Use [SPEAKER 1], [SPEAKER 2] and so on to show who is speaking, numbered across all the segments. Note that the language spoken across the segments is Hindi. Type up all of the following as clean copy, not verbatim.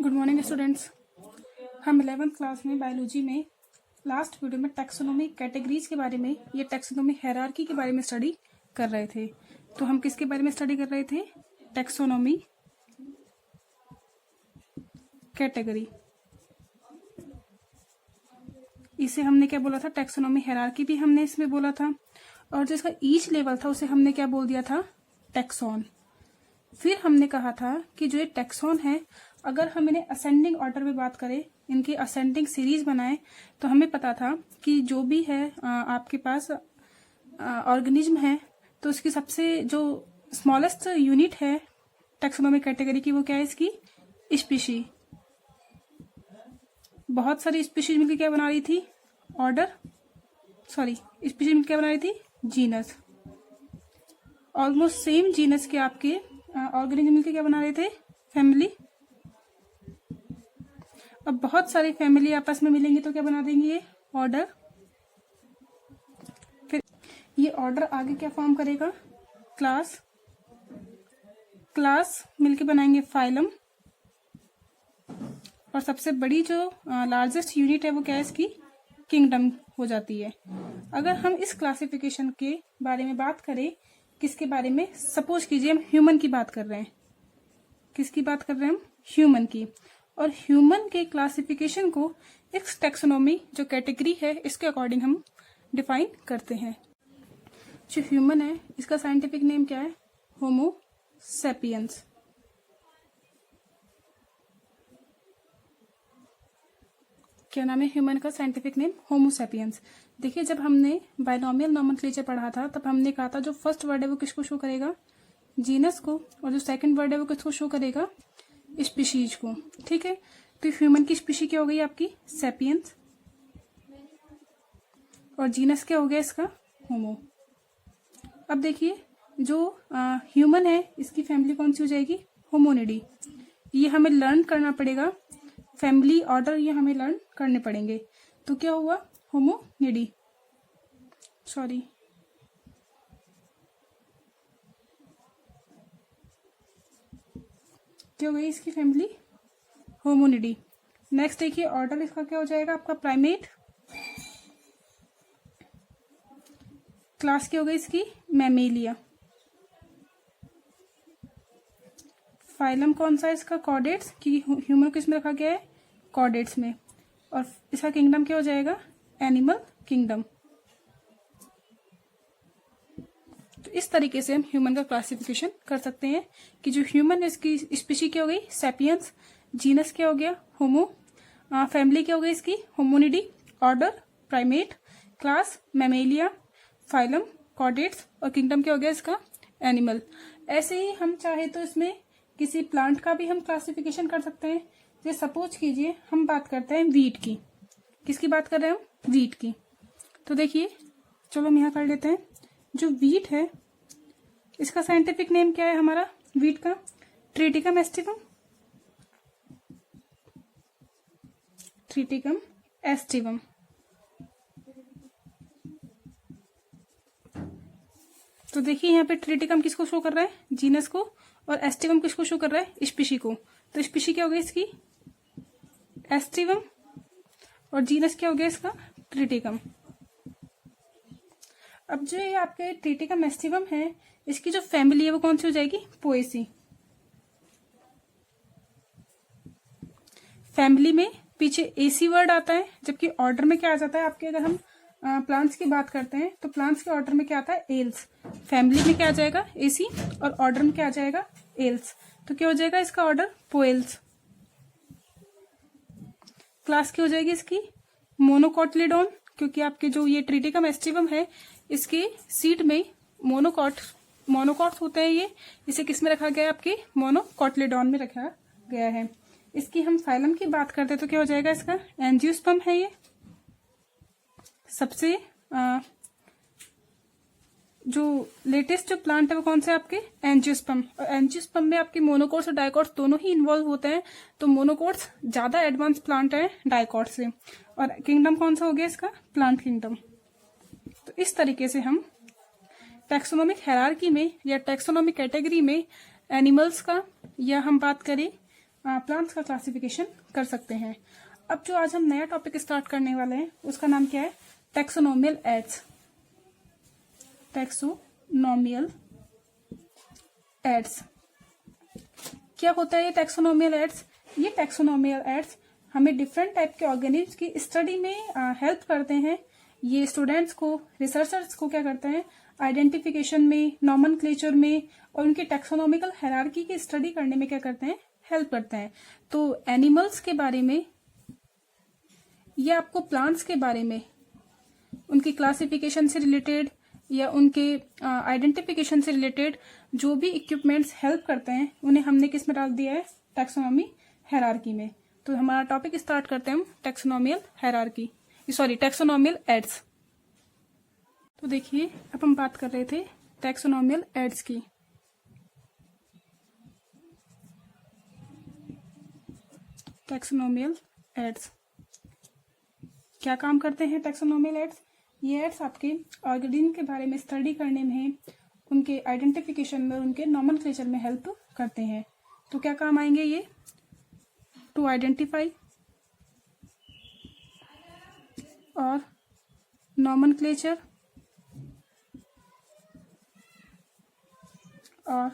[SPEAKER 1] Good morning students. हम 11th क्लास में बायोलॉजी में लास्ट वीडियो में टैक्सोनॉमी कैटेगरीज के बारे में, ये टैक्सोनॉमी हायरार्की के बारे में स्टडी कर रहे थे। तो हम किसके बारे में स्टडी कर रहे थे? Taxonomy category. इसे हमने क्या बोला था? टैक्सोनॉमी हायरार्की भी हमने इसमें बोला था। और जो इसका ईच लेवल था उसे हमने क्या बोल दिया था? टैक्सॉन। फिर हमने कहा था कि जो ये टैक्सॉन है, अगर हम इन्हें असेंडिंग ऑर्डर में बात करें, इनकी असेंडिंग सीरीज बनाएं, तो हमें पता था कि जो भी है आपके पास ऑर्गेनिज्म है, तो उसकी सबसे जो स्मॉलेस्ट यूनिट है टैक्सोनॉमिक कैटेगरी की, वो क्या है? इसकी स्पीशी। बहुत सारी स्पीशीज मिलकर क्या बना रही थी? स्पीशीज मिलकर क्या बना रही थी? जीनस। ऑलमोस्ट सेम जीनस के आपके ऑर्गेनिज्म मिलकर क्या बना रहे थे? फैमिली। अब बहुत सारी फैमिली आपस में मिलेंगी तो क्या बना देंगे? ये ऑर्डर। फिर ये ऑर्डर आगे क्या फॉर्म करेगा? क्लास। क्लास मिलके बनाएंगे फाइलम। और सबसे बड़ी जो लार्जेस्ट यूनिट है वो क्या है? इसकी किंगडम हो जाती है। अगर हम इस क्लासिफिकेशन के बारे में बात करें, किसके बारे में? सपोज कीजिए हम ह्यूमन की बात कर रहे हैं। किसकी बात कर रहे हैं हम? ह्यूमन की। और ह्यूमन के क्लासिफिकेशन को इस टैक्सोनॉमी जो कैटेगरी है इसके अकॉर्डिंग हम डिफाइन करते हैं। जो ह्यूमन है इसका साइंटिफिक नेम क्या है? Homo sapiens. क्या नाम है ह्यूमन का साइंटिफिक नेम? Homo sapiens. देखिए, जब हमने बायनोमियल नोमेनक्लेचर पढ़ा था तब हमने कहा था जो फर्स्ट वर्ड है वो किसको शो करेगा? जीनस को। और जो सेकंड वर्ड है वो किसको शो करेगा? स्पीशीज को। ठीक है, तो ह्यूमन की स्पीशी क्या हो गई आपकी? सैपियंस। और जीनस क्या हो गया इसका? होमो। अब देखिए, जो ह्यूमन है इसकी फैमिली कौन सी हो जाएगी? होमोनिडी। ये हमें लर्न करना पड़ेगा, फैमिली ऑर्डर ये हमें लर्न करने पड़ेंगे। तो क्या हुआ? होमोनिडी। क्या हो गई इसकी फैमिली? होमोनिडी। नेक्स्ट देखिए, ऑर्डर इसका क्या हो जाएगा आपका? प्राइमेट। क्लास क्या हो गई इसकी? मैमेलिया। फाइलम कौन सा है इसका? कॉर्डेट्स, क्योंकि ह्यूमन किस में रखा गया है? कॉर्डेट्स में। और इसका किंगडम क्या हो जाएगा? Animal kingdom. तो इस तरीके से हम ह्यूमन का क्लासिफिकेशन कर सकते हैं कि जो ह्यूमन है इसकी स्पीशी क्या हो गई? सैपियंस। जीनस क्या हो गया? होमो। फैमिली क्या हो गई इसकी? Hominidae. Order primate. Class Mammalia. Phylum chordates. और किंगडम क्या हो गया इसका? एनिमल। ऐसे ही हम चाहे तो इसमें किसी प्लांट का भी हम क्लासिफिकेशन कर सकते हैं। जैसे सपोज कीजिए हम बात करते हैं वीट की। किसकी बात कर रहे हैं हम? वीट की। तो देखिए, चलो हम यहाँ कर लेते हैं। जो वीट है इसका साइंटिफिक नेम क्या है हमारा वीट का? Triticum aestivum. Triticum aestivum. तो देखिए यहाँ पे ट्रिटिकम किसको शो कर रहा है? जीनस को। और एस्टिवम किसको शो कर रहा है? स्पीशी को। तो स्पीशी क्या हो गई इसकी? एस्टिवम। और जीनस क्या हो गया इसका? ट्रिटिकम। अब जो ये आपके ट्रिटिकम एस्टिवम है, इसकी जो फैमिली है वो कौन सी हो जाएगी? पोएसी। फैमिली में पीछे एसी वर्ड आता है, जबकि ऑर्डर में क्या आ जाता है आपके? अगर हम प्लांट्स की बात करते हैं तो प्लांट्स के ऑर्डर में क्या आता है? एल्स। फैमिली में क्या आ जाएगा? एसी। और ऑर्डर में क्या आ जाएगा? एल्स। तो क्या हो जाएगा इसका ऑर्डर? पोएल्स। क्लास क्या हो जाएगी इसकी? मोनोकोटिलीडोन, क्योंकि आपके जो ये ट्रिटिकम एस्टिवम है इसके सीड में मोनोकॉट्स होते हैं। ये इसे किस में रखा गया है? आपके मोनोकोटिलीडोन में रखा गया है। इसकी हम फाइलम की बात करते हैं तो क्या हो जाएगा इसका? एंजियोस्पर्म है ये। सबसे जो लेटेस्ट जो प्लांट है वो कौन सा है आपके? एंजियोस्पर्म। और एंजियोस्पर्म में आपके मोनोकोट्स और डाइकोट्स दोनों ही इन्वॉल्व होते हैं। तो मोनोकोट्स ज्यादा एडवांस प्लांट है डाइकोट्स से। और किंगडम कौन सा हो गया इसका? Plant kingdom. तो इस तरीके से हम टैक्सोनॉमिक हायरार्की में या टैक्सोनॉमिक कैटेगरी में एनिमल्स का, या हम बात करें प्लांट्स का क्लासिफिकेशन कर सकते हैं। अब जो आज हम नया टॉपिक स्टार्ट करने वाले हैं उसका नाम क्या है? टैक्सोनोमियल एड्स। टैक्सोनोमियल एड्स क्या होता है? ये टैक्सोनोमियल एड्स, ये टैक्सोनोमियल एड्स हमें डिफरेंट टाइप के ऑर्गेनिज्म की स्टडी में हेल्प करते हैं। ये स्टूडेंट्स को, रिसर्चर्स को क्या करते हैं? आइडेंटिफिकेशन में, नॉमेनक्लेचर में और उनके टैक्सोनॉमिकल हायरार्की की स्टडी करने में क्या करते हैं? हेल्प करते हैं। तो एनिमल्स के बारे में या आपको प्लांट्स के बारे में, उनकी क्लासिफिकेशन से रिलेटेड या उनके आइडेंटिफिकेशन से रिलेटेड जो भी इक्विपमेंट्स हेल्प करते हैं उन्हें हमने किस में डाल दिया है? टैक्सोनॉमी हायरार्की में। तो हमारा टॉपिक स्टार्ट करते हैं हम टैक्सोनोमियल हायरार्की, सॉरी टैक्सोनोमियल एड्स। तो देखिए, अब हम बात कर रहे थे टैक्सोनोमियल एड्स की। टैक्सोनोमियल एड्स क्या काम करते हैं? टैक्सोनोमियल एड्स, ये एड्स आपके ऑर्गेनिज्म के बारे में स्टडी करने में, उनके आइडेंटिफिकेशन में, उनके नॉमेनक्लेचर में हेल्प करते हैं। तो क्या काम आएंगे ये? टू आइडेंटिफाई और नॉमेनक्लेचर और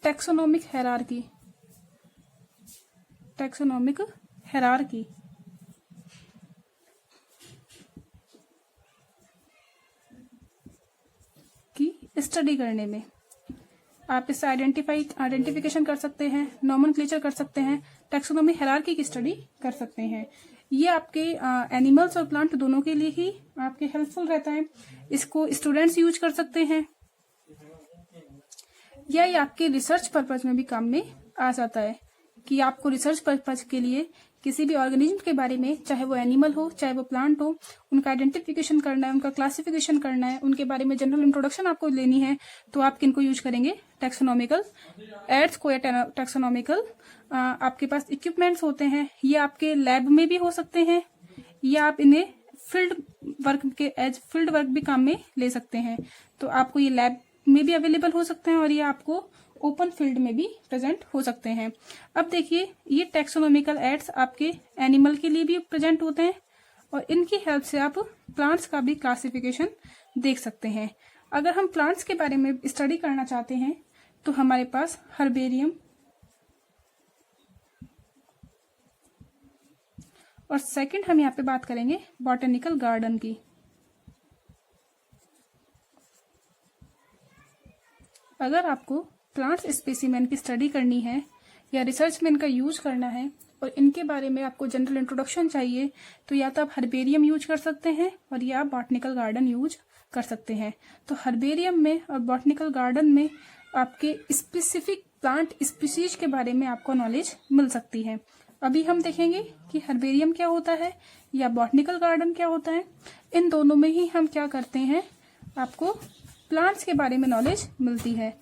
[SPEAKER 1] टैक्सोनोमिक हायरार्की। टैक्सोनोमिक हायरार्की की स्टडी करने में आप इससे आइडेंटिफिकेशन कर सकते हैं, नॉमेनक्लेचर कर सकते हैं, टैक्सोनॉमी हायरार्की की स्टडी कर सकते हैं। ये आपके एनिमल्स और प्लांट दोनों के लिए ही आपके हेल्पफुल रहता है। इसको स्टूडेंट्स यूज कर सकते हैं या ये आपके रिसर्च पर्पज में भी काम में आ जाता है कि आपको रिसर्च पर्पज के लिए किसी भी ऑर्गेनिज्म के बारे में, चाहे वो एनिमल हो चाहे वो प्लांट हो, उनका आइडेंटिफिकेशन करना है, उनका क्लासिफिकेशन करना है, उनके बारे में जनरल इंट्रोडक्शन आपको लेनी है, तो आप किनको यूज करेंगे? टैक्सोनॉमिकल एड्स को या टैक्सोनॉमिकल आपके पास इक्विपमेंट्स होते हैं। ये आपके लैब में भी हो सकते हैं या आप इन्हें फील्ड वर्क भी काम में ले सकते हैं। तो आपको ये लैब में भी अवेलेबल हो सकते हैं और ये आपको ओपन फील्ड में भी प्रेजेंट हो सकते हैं। अब देखिए, ये टैक्सोनॉमिकल एड्स आपके एनिमल के लिए भी प्रेजेंट होते हैं और इनकी हेल्प से आप प्लांट्स का भी क्लासिफिकेशन देख सकते हैं। अगर हम प्लांट्स के बारे में स्टडी करना चाहते हैं तो हमारे पास हर्बेरियम और सेकंड हम यहाँ पे बात करेंगे बॉटेनिकल गार्डन की। अगर आपको प्लांट्स स्पेसिमेन की स्टडी करनी है या रिसर्च में इनका यूज करना है और इनके बारे में आपको जनरल इंट्रोडक्शन चाहिए तो या तो आप हर्बेरियम यूज कर सकते हैं और या आप बॉटनिकल गार्डन यूज कर सकते हैं। तो हर्बेरियम में और बॉटनिकल गार्डन में आपके स्पेसिफिक प्लांट स्पीशीज के बारे में आपको नॉलेज मिल सकती है। अभी हम देखेंगे कि हर्बेरियम क्या होता है या बॉटनिकल गार्डन क्या होता है। इन दोनों में ही हम क्या करते हैं, आपको प्लांट्स के बारे में नॉलेज मिलती है।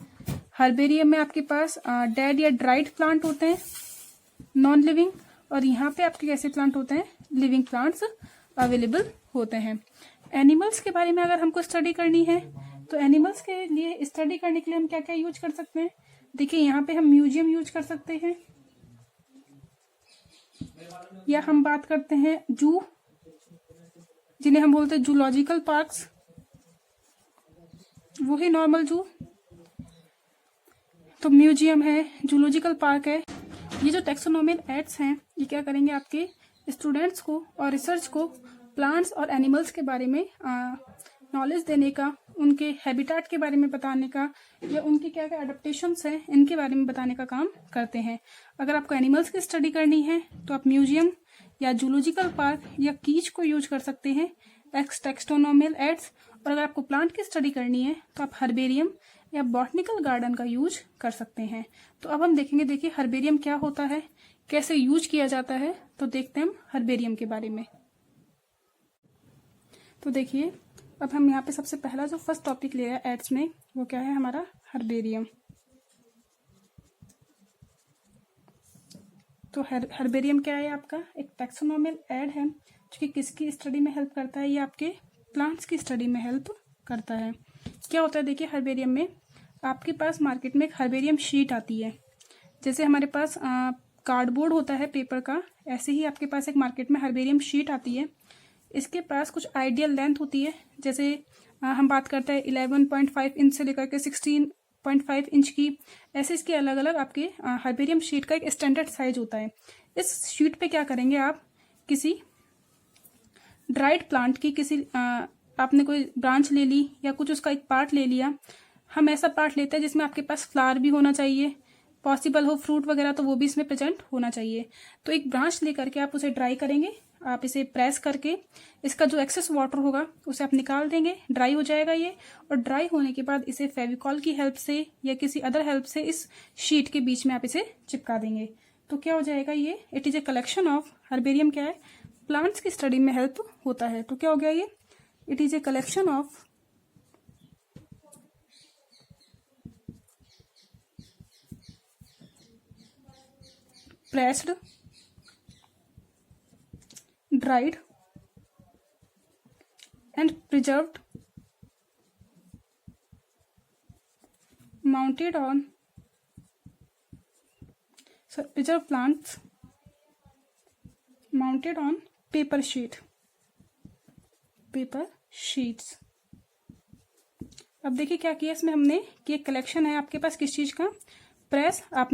[SPEAKER 1] हर्बेरियम में आपके पास डेड या ड्राइड प्लांट होते हैं, नॉन लिविंग, और यहाँ पे आपके कैसे प्लांट होते हैं? लिविंग प्लांट्स अवेलेबल होते हैं। एनिमल्स के बारे में अगर हमको स्टडी करनी है तो एनिमल्स के लिए स्टडी करने के लिए हम क्या क्या यूज कर सकते हैं? देखिए, यहाँ पे हम म्यूजियम यूज कर सकते हैं या हम बात करते हैं जू, जिन्हें हम बोलते हैं जूलॉजिकल पार्क्स, वो ही नॉर्मल जू। तो म्यूजियम है, जूलॉजिकल पार्क है। ये जो टैक्सोनॉमियल एड्स हैं ये क्या करेंगे? आपके स्टूडेंट्स को और रिसर्च को प्लांट्स और एनिमल्स के बारे में नॉलेज देने का, उनके हैबिटेट के बारे में बताने का या उनके क्या क्या एडेप्टेशंस हैं इनके बारे में बताने का काम करते हैं। अगर आपको एनिमल्स की स्टडी करनी है तो आप म्यूजियम या जूलॉजिकल पार्क या कीच को यूज कर सकते हैं टैक्सोनॉमियल एड्स। और अगर आपको प्लांट की स्टडी करनी है तो आप हर्बेरियम या बॉटनिकल गार्डन का यूज कर सकते हैं। तो अब हम देखेंगे, देखिए हर्बेरियम क्या होता है, कैसे यूज किया जाता है। तो देखते हैं हम हर्बेरियम के बारे में। तो देखिए, अब हम यहाँ पे सबसे पहला जो फर्स्ट टॉपिक ले रहे हैं एड्स में, वो क्या है? हमारा हर्बेरियम। तो हर्बेरियम क्या है? आपका एक टैक्सोनॉमियल एड है जो कि किसकी स्टडी में हेल्प करता है? ये आपके प्लांट्स की स्टडी में हेल्प करता है। क्या होता है? देखिए, हर्बेरियम में आपके पास मार्केट में एक हर्बेरियम शीट आती है। जैसे हमारे पास कार्डबोर्ड होता है पेपर का, ऐसे ही आपके पास एक मार्केट में हर्बेरियम शीट आती है। इसके पास कुछ आइडियल लेंथ होती है, जैसे हम बात करते हैं 11.5 इंच से लेकर के 16.5 इंच की, ऐसे इसके अलग अलग आपके हर्बेरियम शीट का एक स्टैंडर्ड साइज होता है। इस शीट पे क्या करेंगे आप, किसी ड्राइड प्लांट की किसी आपने कोई ब्रांच ले ली या कुछ उसका एक पार्ट ले लिया। हम ऐसा पार्ट लेते हैं जिसमें आपके पास फ्लावर भी होना चाहिए, पॉसिबल हो फ्रूट वगैरह तो वो भी इसमें प्रेजेंट होना चाहिए। तो एक ब्रांच लेकर के आप उसे ड्राई करेंगे, आप इसे प्रेस करके इसका जो एक्सेस वाटर होगा उसे आप निकाल देंगे, ड्राई हो जाएगा ये। और ड्राई होने के बाद इसे फेविकॉल की हेल्प से या किसी अदर हेल्प से इस शीट के बीच में आप इसे चिपका देंगे। तो क्या हो जाएगा ये, it is a collection of, herbarium क्या है, प्लांट्स की स्टडी में हेल्प होता है। तो क्या हो गया ये, it is a collection of pressed, dried and preserved, mounted on preserved plants mounted on paper sheets। अब देखिए क्या किया इसमें हमने कि एक कलेक्शन है आपके पास किस चीज का, प्रेस। आप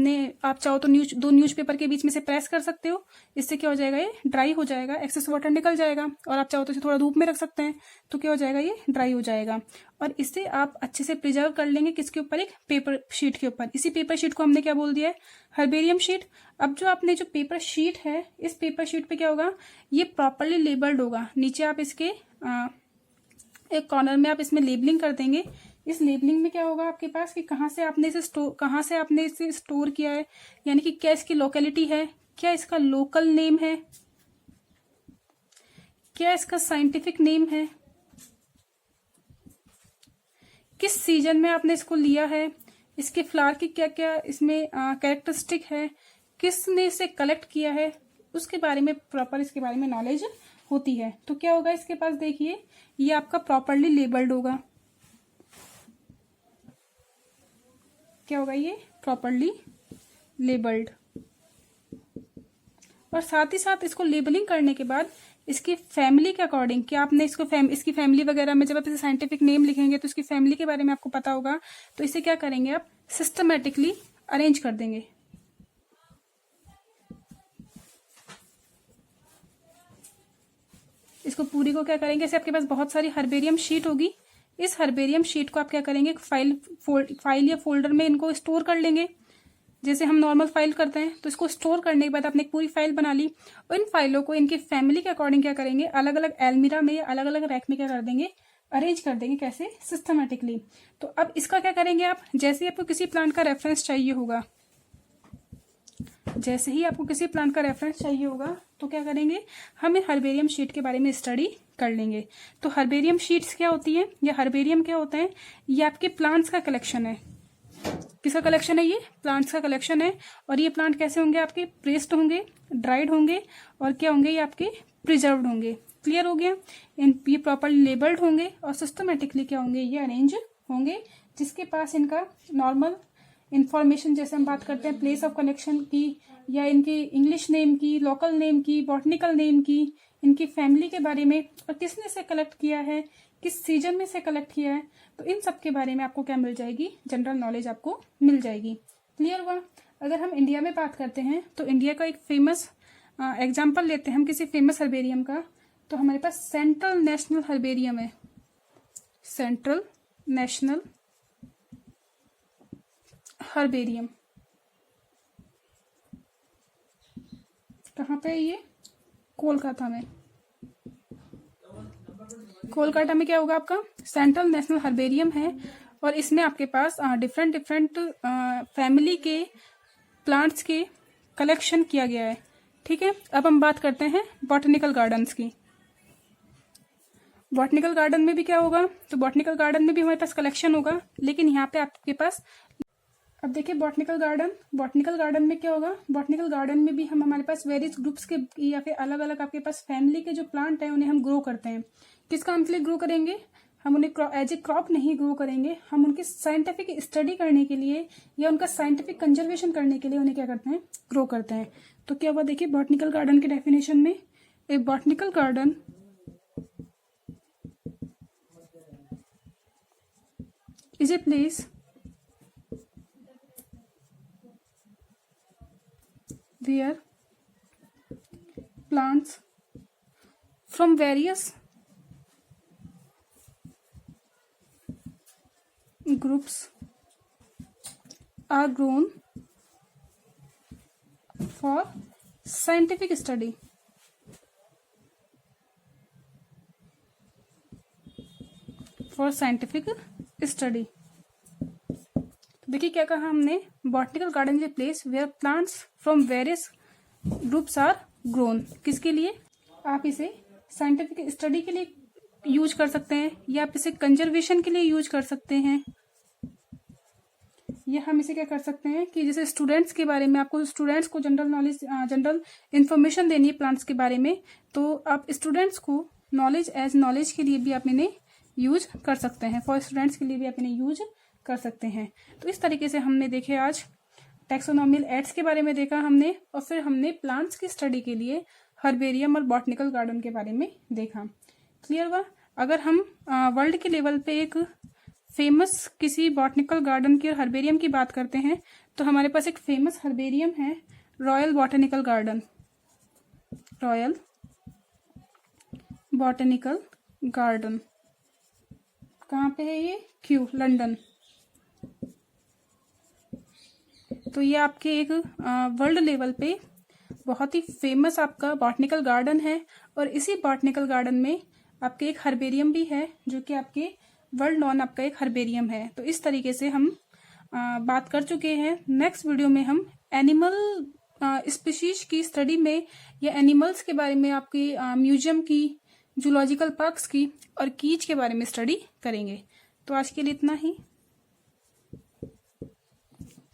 [SPEAKER 1] चाहो तो दो न्यूज़पेपर के बीच में से प्रेस कर सकते हो, इससे क्या हो जाएगा, ये ड्राई हो जाएगा, एक्सेस वाटर निकल जाएगा। और आप चाहो तो इसे थोड़ा धूप में रख सकते हैं, तो क्या हो जाएगा, ये ड्राई हो जाएगा। और इससे आप अच्छे से प्रिजर्व कर लेंगे किसके ऊपर, एक पेपर शीट के ऊपर। इसी पेपर शीट को हमने क्या बोल दिया है, हर्बेरियम शीट। अब जो आपने जो पेपर शीट है, इस पेपर शीट पे क्या होगा, ये प्रॉपरली लेबल्ड होगा। नीचे आप इसके एक कॉर्नर में आप इसमें लेबलिंग कर देंगे। इस लेबलिंग में क्या होगा आपके पास कि कहाँ से आपने इसे स्टोर किया है, यानी कि क्या इसकी लोकेलिटी है, क्या इसका लोकल नेम है, क्या इसका साइंटिफिक नेम है, किस सीजन में आपने इसको लिया है, इसके फ्लावर की क्या क्या इसमें कैरेक्टरिस्टिक है, किसने इसे कलेक्ट किया है, उसके बारे में प्रॉपर इसके बारे में नॉलेज होती है। तो क्या होगा इसके पास, देखिए ये आपका प्रॉपरली लेबल्ड होगा। क्या होगा, ये प्रॉपरली लेबल्ड। और साथ ही साथ इसको लेबलिंग करने के बाद इसकी फैमिली के अकॉर्डिंग, कि आपने इसको इसकी फैमिली वगैरह में जब आप इसे साइंटिफिक नेम लिखेंगे तो इसकी फैमिली के बारे में आपको पता होगा। तो इसे क्या करेंगे, आप सिस्टमेटिकली अरेंज कर देंगे। इसको पूरी को क्या करेंगे, जैसे आपके पास बहुत सारी हर्बेरियम शीट होगी, इस हर्बेरियम शीट को आप क्या करेंगे, फाइल या फोल्डर में इनको स्टोर कर लेंगे, जैसे हम नॉर्मल फाइल करते हैं। तो इसको स्टोर करने के बाद आपने एक पूरी फाइल बना ली, और इन फाइलों को इनकी फैमिली के अकॉर्डिंग क्या करेंगे, अलग अलग एलमीरा में या अलग अलग रैक में क्या कर देंगे, अरेंज कर देंगे। कैसे, सिस्टमेटिकली। तो अब इसका क्या करेंगे आप, जैसे आपको किसी प्लांट का रेफरेंस चाहिए होगा, तो क्या करेंगे, हम इन हर्बेरियम शीट के बारे में स्टडी कर लेंगे। तो हर्बेरियम शीट्स क्या होती है, या हर्बेरियम क्या होता है, ये आपके प्लांट्स का कलेक्शन है। किसका कलेक्शन है, ये प्लांट्स का कलेक्शन है। और ये प्लांट कैसे होंगे, आपके प्रेस्ड होंगे, ड्राइड होंगे, और क्या होंगे, ये आपके प्रिजर्व्ड होंगे। क्लियर हो गया, ये प्रॉपरली लेबल्ड होंगे और सिस्टमेटिकली क्या होंगे, ये अरेंज होंगे, जिसके पास इनका नॉर्मल इंफॉर्मेशन, जैसे हम बात करते हैं प्लेस ऑफ कलेक्शन की, या इनके इंग्लिश नेम की, लोकल नेम की, बॉटनिकल नेम की, इनकी फैमिली के बारे में, और किसने इसे कलेक्ट किया है, किस सीजन में इसे कलेक्ट किया है, तो इन सब के बारे में आपको क्या मिल जाएगी, जनरल नॉलेज आपको मिल जाएगी। क्लियर हुआ। अगर हम इंडिया में बात करते हैं तो इंडिया का एक फेमस एग्जाम्पल लेते हैं हम किसी फेमस हर्बेरियम का, तो हमारे पास सेंट्रल नेशनल हर्बेरियम है। सेंट्रल नेशनल हर्बेरियम कहाँ पे है, ये कोलकाता में। कोलकाता में क्या होगा आपका, सेंट्रल नेशनल हर्बेरियम है, और इसमें आपके पास डिफरेंट फैमिली के प्लांट्स के कलेक्शन किया गया है। ठीक है, अब हम बात करते हैं बॉटनिकल गार्डन्स की। बॉटनिकल गार्डन में भी क्या होगा, तो बॉटनिकल गार्डन में भी हमारे पास कलेक्शन होगा, लेकिन यहाँ पे आपके पास, अब देखिए बॉटनिकल गार्डन में क्या होगा, बॉटनिकल गार्डन में भी हमारे पास वेरियस ग्रुप्स के या फिर अलग अलग आपके पास फैमिली के जो प्लांट है उन्हें हम ग्रो करते हैं। किस काम के लिए ग्रो करेंगे, हम उन्हें एज ए क्रॉप नहीं ग्रो करेंगे, हम उनकी साइंटिफिक स्टडी करने के लिए या उनका साइंटिफिक कंजर्वेशन करने के लिए उन्हें क्या करते हैं, ग्रो करते हैं। तो क्या हुआ देखिए बॉटनिकल गार्डन के डेफिनेशन में, a botanical garden is a place where plants from various groups are grown for scientific study. For scientific study. तो देखिए क्या कहा हमने, botanical garden is a place where plants from various groups are grown. किसके लिए, आप इसे साइंटिफिक स्टडी के लिए यूज कर सकते हैं, या आप इसे कंजर्वेशन के लिए यूज कर सकते हैं, या हम इसे क्या कर सकते हैं कि जैसे स्टूडेंट्स के बारे में, आपको स्टूडेंट्स को जनरल नॉलेज, जनरल इंफॉर्मेशन देनी है प्लांट्स के बारे में, तो आप स्टूडेंट्स को नॉलेज एज नॉलेज के लिए भी आप इन्हें यूज कर सकते हैं, फॉर स्टूडेंट्स के लिए भी आप इन्हें यूज कर सकते हैं। तो इस तरीके से हमने देखे आज टैक्सोनॉमियल एड्स के बारे में देखा हमने, और फिर हमने प्लांट्स की स्टडी के लिए हर्बेरियम और बॉटनिकल गार्डन के बारे में देखा। क्लियर हुआ। अगर हम वर्ल्ड के लेवल पे एक फेमस किसी बॉटनिकल गार्डन की और हर्बेरियम की बात करते हैं, तो हमारे पास एक फेमस हर्बेरियम है royal botanical garden, royal botanical garden. कहाँ पे है ये, क्यू, लंदन। तो ये आपके एक वर्ल्ड लेवल पे बहुत ही फेमस आपका बॉटनिकल गार्डन है, और इसी बॉटनिकल गार्डन में आपके एक हर्बेरियम भी है, जो कि आपके वर्ल्ड नॉन आपका एक हर्बेरियम है। तो इस तरीके से हम बात कर चुके हैं। नेक्स्ट वीडियो में हम एनिमल स्पीशीज की स्टडी में या एनिमल्स के बारे में, आपकी म्यूजियम की, जूलॉजिकल पार्क्स की और कीज के बारे में स्टडी करेंगे। तो आज के लिए इतना ही।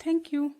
[SPEAKER 1] Thank you.